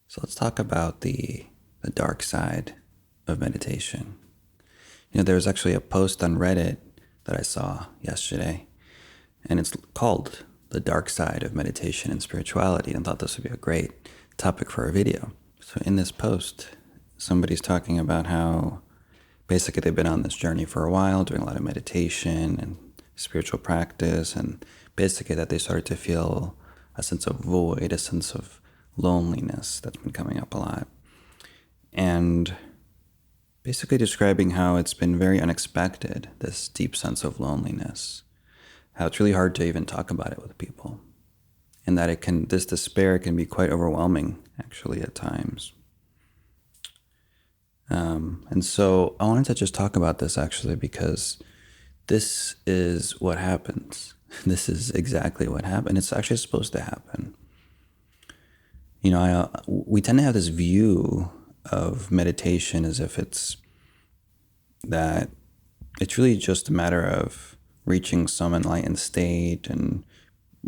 So let's talk about the dark side of meditation. There was actually a post on Reddit that I saw yesterday, and it's called The Dark Side of Meditation and Spirituality, and I thought this would be a great topic for a video. So in this post, somebody's talking about how basically they've been on this journey for a while, doing a lot of meditation and spiritual practice, and basically that they started to feel a sense of void, a sense of loneliness that's been coming up a lot. And basically describing how it's been very unexpected, this deep sense of loneliness, how it's really hard to even talk about it with people, and that this despair can be quite overwhelming, actually, at times. And so I wanted to just talk about this, actually, because this is what happens. This is exactly what happened. It's actually supposed to happen. We tend to have this view of meditation as if it's really just a matter of reaching some enlightened state and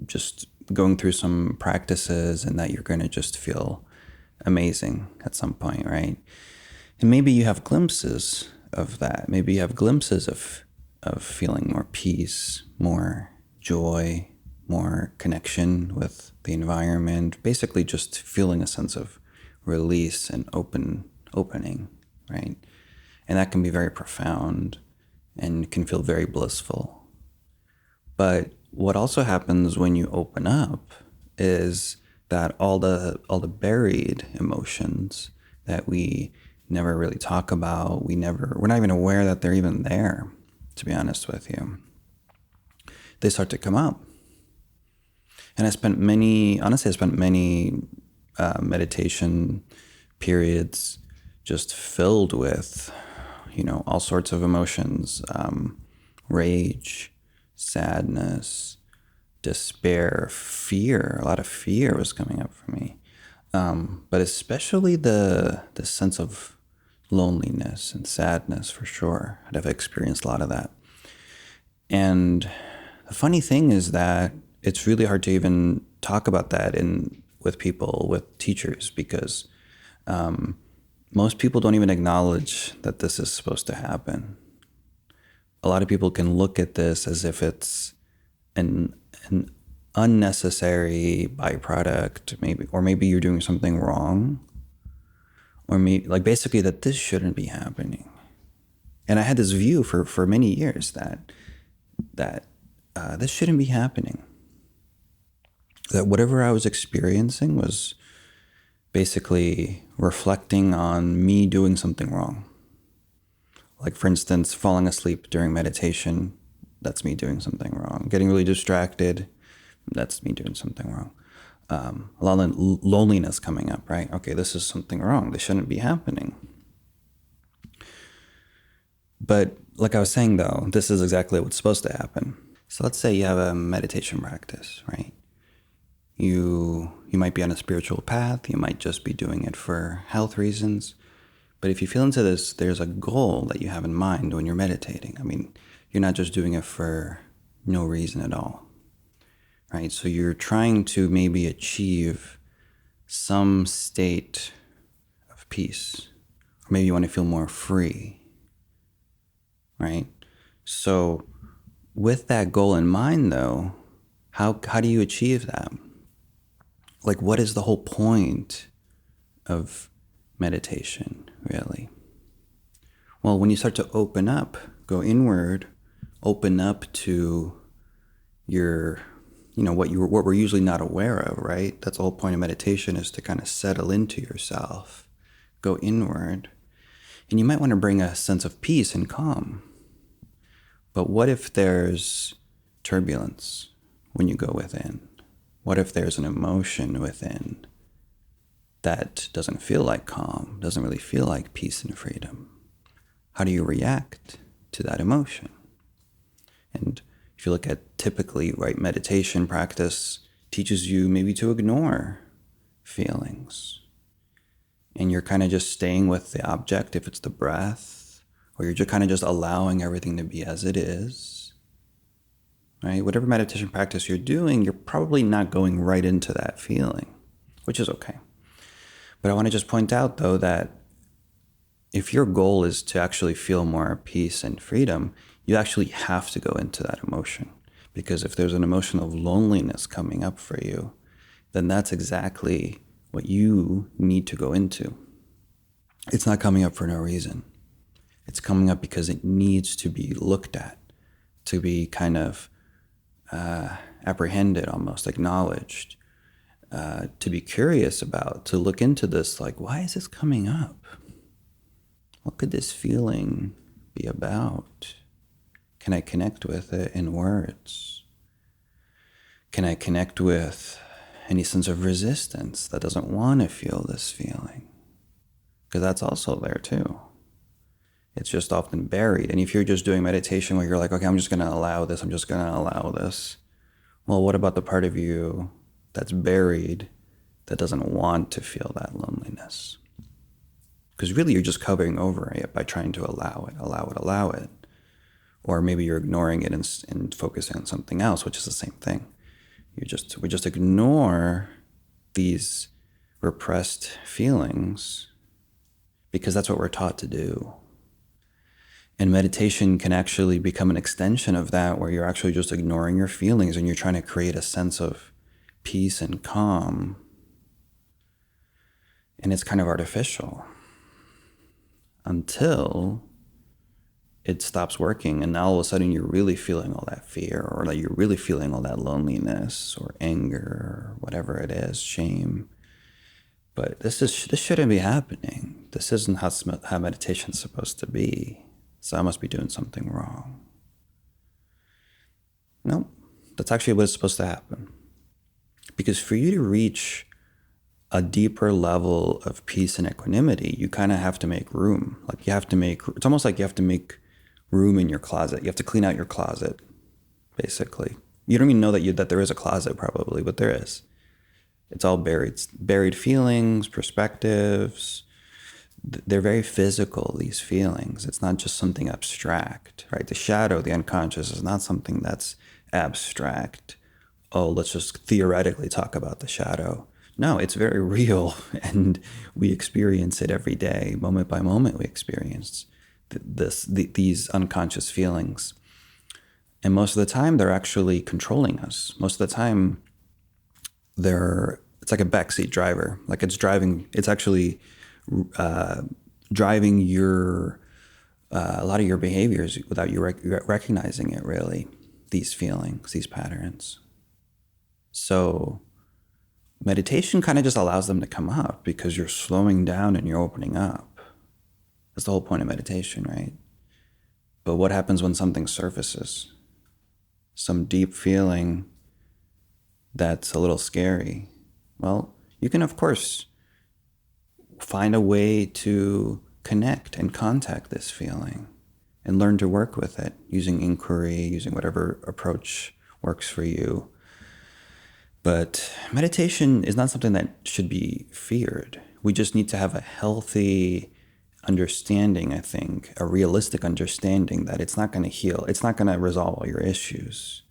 just going through some practices, and that you're going to just feel amazing at some point, right? And maybe you have glimpses of that. Maybe you have glimpses of feeling more peace, more joy, more connection with the environment, basically just feeling a sense of release and opening, right? And that can be very profound and can feel very blissful. But what also happens when you open up is that all the buried emotions that we never really talk about, we're not even aware that they're even there, to be honest with you, they start to come up. And I spent many meditation periods just filled with, all sorts of emotions, rage, sadness, despair, fear. A lot of fear was coming up for me. But especially the sense of loneliness and sadness, for sure. I've experienced a lot of that. And the funny thing is that it's really hard to even talk about that with people, with teachers, because most people don't even acknowledge that this is supposed to happen. A lot of people can look at this as if it's an unnecessary byproduct, maybe you're doing something wrong, or basically that this shouldn't be happening. And I had this view for many years that this shouldn't be happening. That whatever I was experiencing was basically reflecting on me doing something wrong. Like, for instance, falling asleep during meditation, that's me doing something wrong. Getting really distracted, that's me doing something wrong. A lot of loneliness coming up, right? Okay, this is something wrong. This shouldn't be happening. But like I was saying, though, this is exactly what's supposed to happen. So let's say you have a meditation practice, right? You might be on a spiritual path. You might just be doing it for health reasons. But if you feel into this, there's a goal that you have in mind when you're meditating. I mean, you're not just doing it for no reason at all, right? So you're trying to maybe achieve some state of peace, or maybe you want to feel more free, right? So with that goal in mind, though, how do you achieve that? Like, what is the whole point of meditation, really? Well, when you start to open up, go inward, open up to your, what we're usually not aware of, right? That's the whole point of meditation, is to kind of settle into yourself, go inward. And you might want to bring a sense of peace and calm. But what if there's turbulence when you go within? What if there's an emotion within that doesn't feel like calm, doesn't really feel like peace and freedom? How do you react to that emotion? And if you look at typically, right, meditation practice teaches you maybe to ignore feelings. And you're kind of just staying with the object, if it's the breath, or you're just kind of just allowing everything to be as it is. Right? Whatever meditation practice you're doing, you're probably not going right into that feeling, which is okay. But I want to just point out, though, that if your goal is to actually feel more peace and freedom, you actually have to go into that emotion. Because if there's an emotion of loneliness coming up for you, then that's exactly what you need to go into. It's not coming up for no reason. It's coming up because it needs to be looked at, to be kind of apprehended, almost acknowledged, to be curious about, to look into this, like, why is this coming up? What could this feeling be about? Can I connect with it in words? Can I connect with any sense of resistance that doesn't want to feel this feeling? Because that's also there too. It's just often buried. And if you're just doing meditation where you're like, okay, I'm just going to allow this, I'm just going to allow this. Well, what about the part of you that's buried that doesn't want to feel that loneliness? Because really you're just covering over it by trying to allow it. Or maybe you're ignoring it and focusing on something else, which is the same thing. We just ignore these repressed feelings because that's what we're taught to do. And meditation can actually become an extension of that, where you're actually just ignoring your feelings and you're trying to create a sense of peace and calm. And it's kind of artificial until it stops working. And now all of a sudden you're really feeling all that fear, or like you're really feeling all that loneliness or anger or whatever it is, shame. But this shouldn't be happening. This isn't how meditation's supposed to be. So I must be doing something wrong. No, that's actually what's supposed to happen. Because for you to reach a deeper level of peace and equanimity, you kind of have to make room. Like it's almost like you have to make room in your closet. You have to clean out your closet, basically. You don't even know that there is a closet probably, but there is. It's all buried feelings, perspectives. They're very physical, these feelings. It's not just something abstract, right? The shadow, the unconscious, is not something that's abstract. Oh, let's just theoretically talk about the shadow. No, it's very real, and we experience it every day. Moment by moment, we experience these unconscious feelings. And most of the time, they're actually controlling us. Most of the time, it's like a backseat driver. Like it's actually driving a lot of your behaviors without you recognizing it, really, these feelings, these patterns. So meditation kind of just allows them to come up because you're slowing down and you're opening up. That's the whole point of meditation, right? But what happens when something surfaces? Some deep feeling that's a little scary. Well, you can, of course, find a way to connect and contact this feeling and learn to work with it using inquiry, using whatever approach works for you. But meditation is not something that should be feared. We just need to have a healthy understanding, I think, a realistic understanding that it's not going to heal. It's not going to resolve all your issues.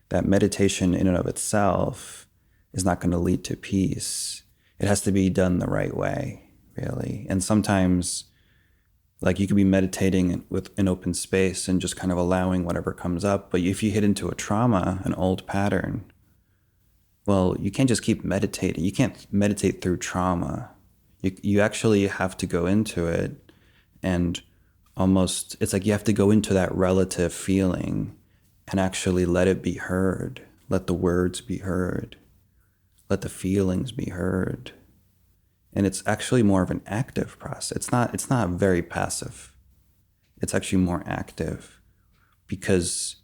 That meditation in and of itself is not going to lead to peace. It has to be done the right way, really. And sometimes, like, you could be meditating with an open space and just kind of allowing whatever comes up. But if you hit into a trauma, an old pattern, well, you can't just keep meditating. You can't meditate through trauma. You actually have to go into it, and almost, it's like you have to go into that relative feeling and actually let it be heard. Let the words be heard. Let the feelings be heard. And it's actually more of an active process. It's not very passive. It's actually more active because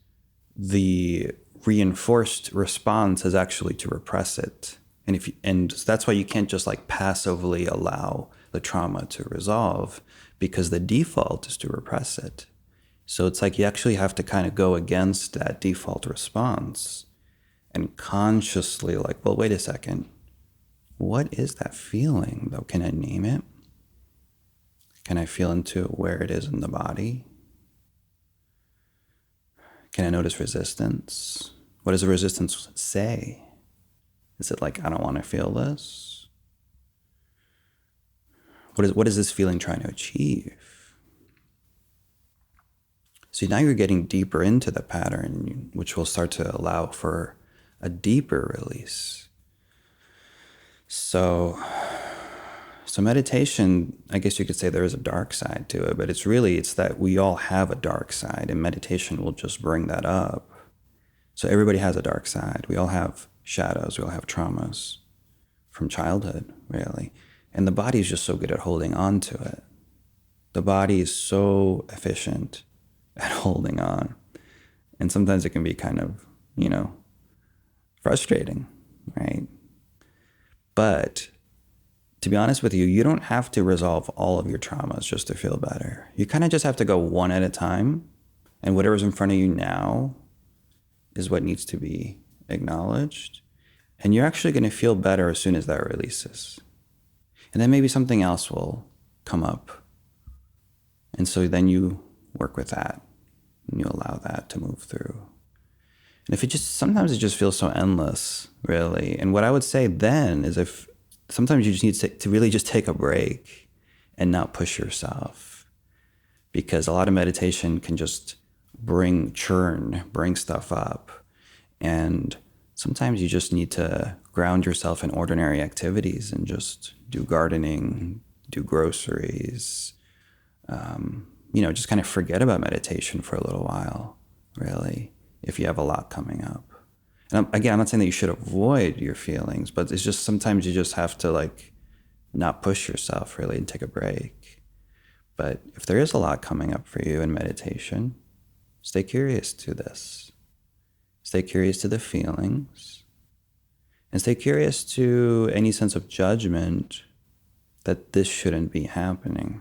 the reinforced response is actually to repress it. And that's why you can't just like passively allow the trauma to resolve, because the default is to repress it. So it's like you actually have to kind of go against that default response and consciously like, well, wait a second. What is that feeling though? Can I name it? Can I feel into where it is in the body? Can I notice resistance? What does the resistance say? Is it like, I don't want to feel this? What is this feeling trying to achieve? So now you're getting deeper into the pattern, which will start to allow for a deeper release. So meditation, I guess you could say there is a dark side to it, but it's that we all have a dark side, and meditation will just bring that up. So everybody has a dark side. We all have shadows. We all have traumas from childhood, really. And the body is just so good at holding on to it. The body is so efficient at holding on. And sometimes it can be kind of, frustrating, right? But to be honest with you, you don't have to resolve all of your traumas just to feel better. You kind of just have to go one at a time, and whatever's in front of you now is what needs to be acknowledged. And you're actually going to feel better as soon as that releases. And then maybe something else will come up. And so then you work with that and you allow that to move through. And sometimes it just feels so endless, really. And what I would say then is sometimes you just need to really just take a break and not push yourself, because a lot of meditation can just bring stuff up. And sometimes you just need to ground yourself in ordinary activities and just do gardening, do groceries, just kind of forget about meditation for a little while, really, if you have a lot coming up. And again, I'm not saying that you should avoid your feelings, but it's just sometimes you just have to not push yourself really and take a break. But if there is a lot coming up for you in meditation, stay curious to this. Stay curious to the feelings, and stay curious to any sense of judgment that this shouldn't be happening.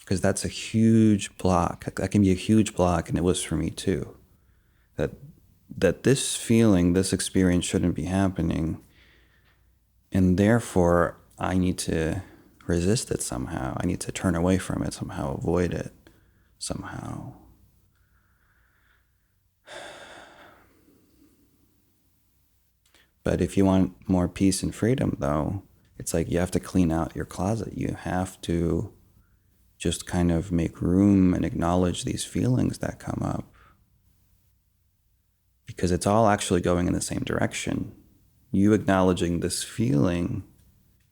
Because that's a huge block. That can be a huge block, and it was for me too. That this feeling, this experience shouldn't be happening, and therefore I need to resist it somehow. I need to turn away from it somehow, avoid it somehow. But if you want more peace and freedom, though, it's like you have to clean out your closet. You have to just kind of make room and acknowledge these feelings that come up, because it's all actually going in the same direction. You acknowledging this feeling,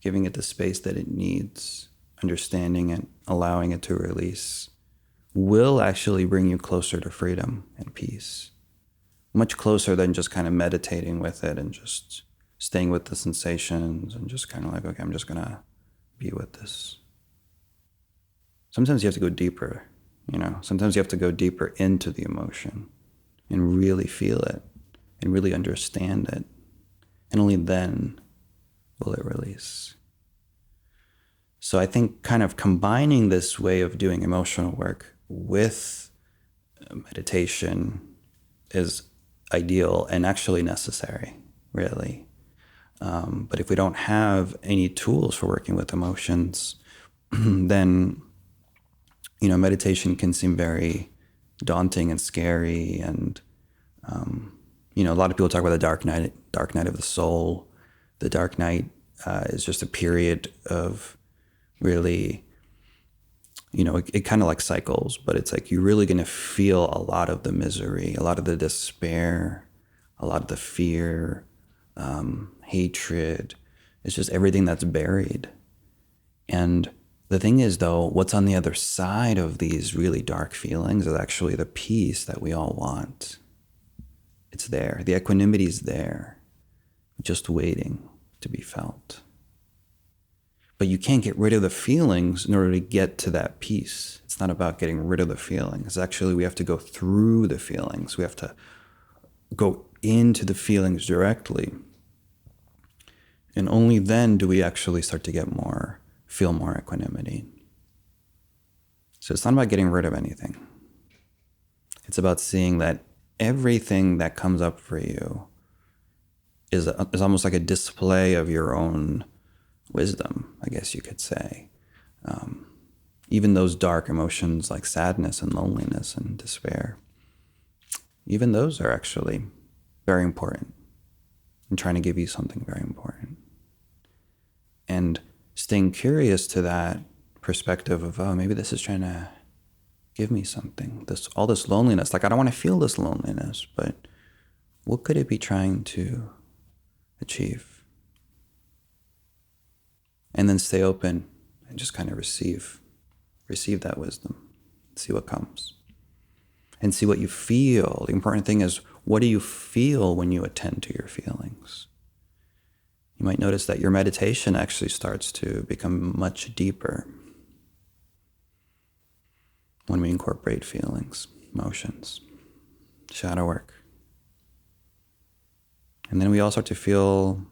giving it the space that it needs, understanding it, allowing it to release, will actually bring you closer to freedom and peace. Much closer than just kind of meditating with it and just staying with the sensations and just kind of okay, I'm just going to be with this. Sometimes you have to go deeper, Sometimes you have to go deeper into the emotion and really feel it and really understand it. And only then will it release. So I think kind of combining this way of doing emotional work with meditation is ideal and actually necessary, really. But if we don't have any tools for working with emotions, then, meditation can seem very daunting and scary. And, a lot of people talk about the dark night of the soul. The dark night is just a period of really, it kind of cycles, but it's like you're really going to feel a lot of the misery, a lot of the despair, a lot of the fear, hatred. It's just everything that's buried. And the thing is, though, what's on the other side of these really dark feelings is actually the peace that we all want. It's there. The equanimity is there, just waiting to be felt. But you can't get rid of the feelings in order to get to that peace. It's not about getting rid of the feelings. Actually, we have to go through the feelings. We have to go into the feelings directly. And only then do we actually start to feel more equanimity. So it's not about getting rid of anything. It's about seeing that everything that comes up for you is almost like a display of your own wisdom, I guess you could say. Even those dark emotions like sadness and loneliness and despair, even those are actually very important and trying to give you something very important. staying curious to that perspective of, oh, maybe this is trying to give me something, all this loneliness. Like, I don't want to feel this loneliness, but what could it be trying to achieve? And then stay open and just kind of receive that wisdom, see what comes, and see what you feel. The important thing is, what do you feel when you attend to your feelings? You might notice that your meditation actually starts to become much deeper when we incorporate feelings, emotions, shadow work. And then we all start to feel,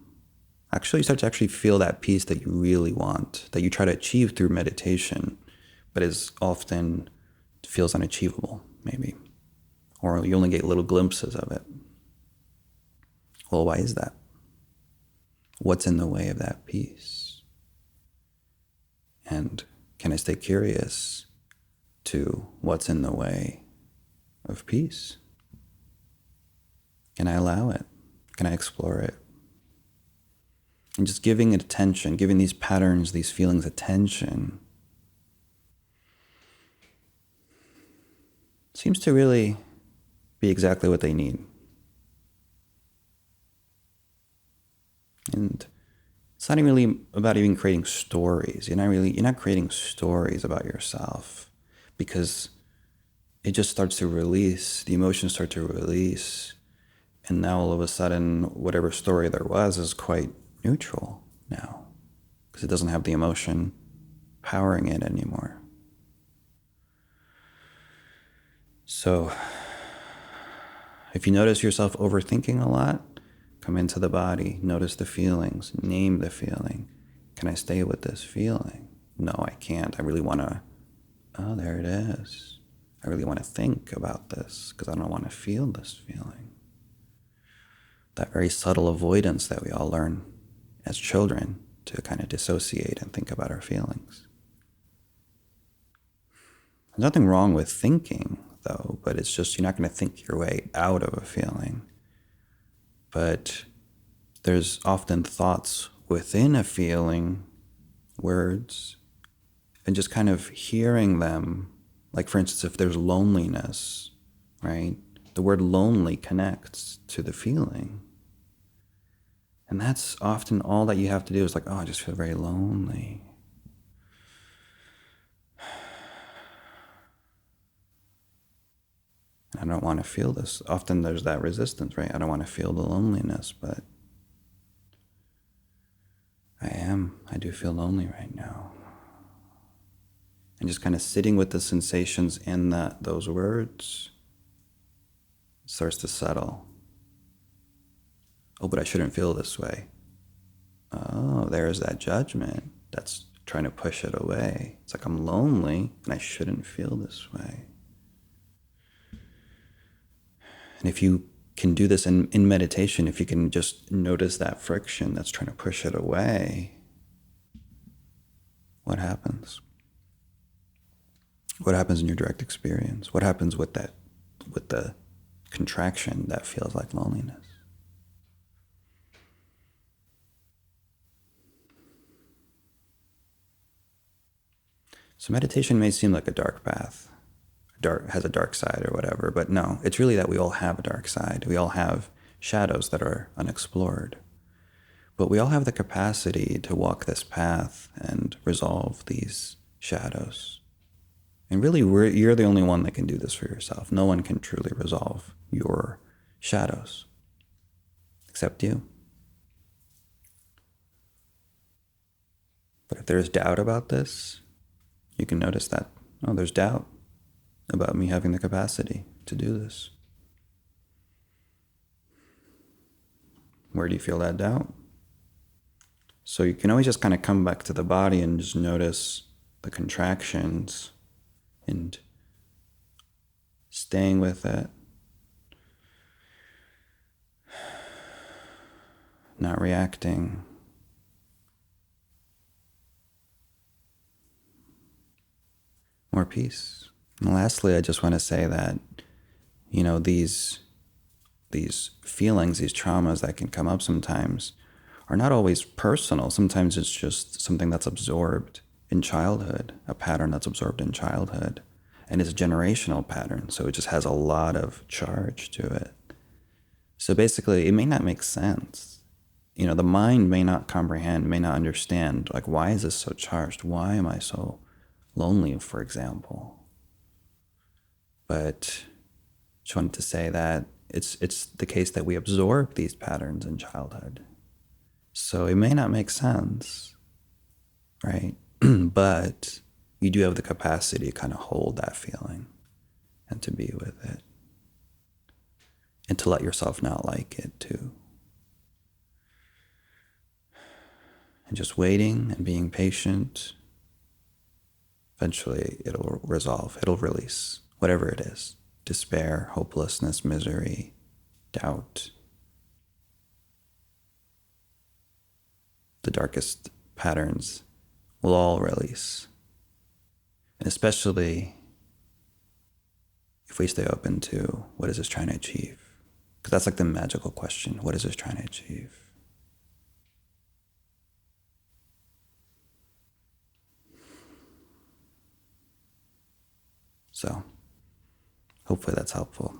you start to actually feel that peace that you really want, that you try to achieve through meditation, but is often feels unachievable, maybe. Or you only get little glimpses of it. Well, why is that? What's in the way of that peace? And can I stay curious to what's in the way of peace? Can I allow it? Can I explore it? And just giving it attention, giving these patterns, these feelings attention, seems to really be exactly what they need. And it's not really about even creating stories. You're not creating stories about yourself, because it just starts to release, the emotions start to release. And now all of a sudden, whatever story there was is quite neutral now, because it doesn't have the emotion powering it anymore. So if you notice yourself overthinking a lot, come into the body, notice the feelings, name the feeling. Can I stay with this feeling? No, I can't. I really want to, oh, there it is. I really want to think about this because I don't want to feel this feeling. That very subtle avoidance that we all learn as children to kind of dissociate and think about our feelings. There's nothing wrong with thinking, though, but it's just you're not going to think your way out of a feeling. But there's often thoughts within a feeling, words, and just kind of hearing them. Like, for instance, if there's loneliness, right? The word lonely connects to the feeling. And that's often all that you have to do is like, oh, I just feel very lonely. I don't want to feel this. Often there's that resistance, right? I don't want to feel the loneliness, but I do feel lonely right now. And just kind of sitting with the sensations in those words starts to settle. Oh, but I shouldn't feel this way. Oh, there's that judgment that's trying to push it away. It's like I'm lonely and I shouldn't feel this way. And if you can do this in meditation, if you can just notice that friction that's trying to push it away, what happens? What happens in your direct experience? What happens with the contraction that feels like loneliness? So meditation may seem like a dark path, has a dark side or whatever, but no, it's really that we all have a dark side. We all have shadows that are unexplored. But we all have the capacity to walk this path and resolve these shadows. And really, you're the only one that can do this for yourself. No one can truly resolve your shadows except you. But if there's doubt about this, you can notice that, oh, there's doubt about me having the capacity to do this. Where do you feel that doubt? So you can always just kind of come back to the body and just notice the contractions and staying with it. Not reacting. More peace. And lastly, I just want to say that, these feelings, these traumas that can come up sometimes are not always personal. Sometimes it's just something that's absorbed in childhood, a pattern that's absorbed in childhood. And it's a generational pattern, so it just has a lot of charge to it. So basically, it may not make sense. The mind may not comprehend, may not understand, like, why is this so charged? Why am I so lonely, for example? But just wanted to say that it's the case that we absorb these patterns in childhood. So it may not make sense, right? But you do have the capacity to kind of hold that feeling and to be with it. And to let yourself not like it too. And just waiting and being patient, eventually it'll resolve, it'll release, whatever it is. Despair, hopelessness, misery, doubt. The darkest patterns will all release. And especially if we stay open to what is this trying to achieve? Because that's like the magical question. What is this trying to achieve? So hopefully that's helpful.